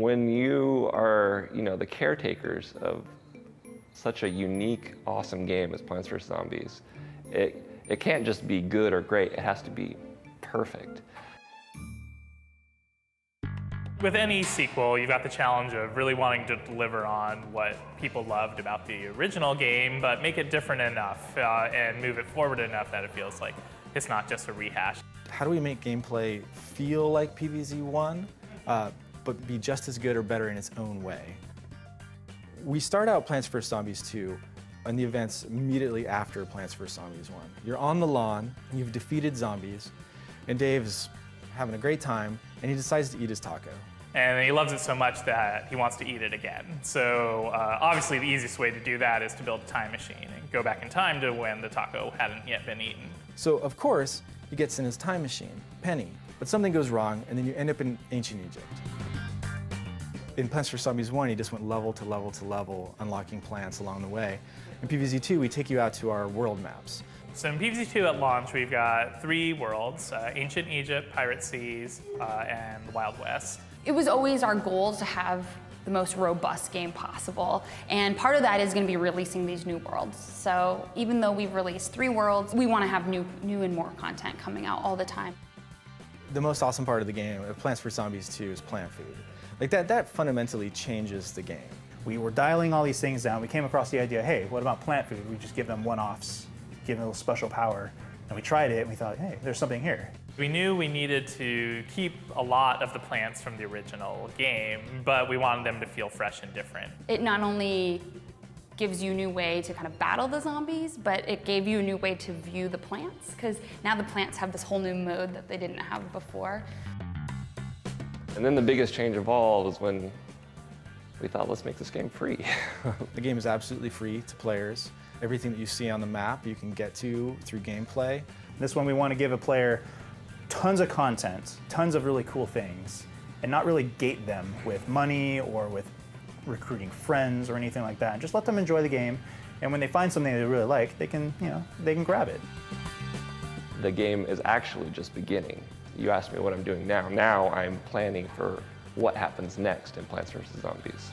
When you are, the caretakers of such a unique, awesome game as Plants vs. Zombies, it can't just be good or great, it has to be perfect. With any sequel, you've got the challenge of really wanting to deliver on what people loved about the original game, but make it different enough and move it forward enough that it feels like it's not just a rehash. How do we make gameplay feel like PvZ1, but be just as good or better in its own way? We start out Plants vs. Zombies 2 on the events immediately after Plants vs. Zombies 1. You're on the lawn, you've defeated zombies, and Dave's having a great time, and he decides to eat his taco. And he loves it so much that he wants to eat it again. So obviously the easiest way to do that is to build a time machine and go back in time to when the taco hadn't yet been eaten. So of course, he gets in his time machine, Penny, but something goes wrong, and then you end up in ancient Egypt. In Plants vs. Zombies 1, he just went level to level to level, unlocking plants along the way. In PvZ 2, we take you out to our world maps. So in PvZ 2 at launch, we've got 3 worlds, Ancient Egypt, Pirate Seas, and the Wild West. It was always our goal to have the most robust game possible, and part of that is going to be releasing these new worlds. So even though we've released 3 worlds, we want to have new and more content coming out all the time. The most awesome part of the game of Plants vs. Zombies 2 is plant food. Like that fundamentally changes the game. We were dialing all these things down. We came across the idea, hey, what about plant food? We just give them one-offs, give them a little special power. And we tried it and we thought, hey, there's something here. We knew we needed to keep a lot of the plants from the original game, but we wanted them to feel fresh and different. It not only gives you a new way to kind of battle the zombies, but it gave you a new way to view the plants, because now the plants have this whole new mode that they didn't have before. And then the biggest change of all was when we thought, let's make this game free. The game is absolutely free to players. Everything that you see on the map you can get to through gameplay. This one we want to give a player tons of content, tons of really cool things, and not really gate them with money or with recruiting friends or anything like that. And just let them enjoy the game, and when they find something they really like, they can grab it. The game is actually just beginning. You asked me what I'm doing now. Now I'm planning for what happens next in Plants vs. Zombies.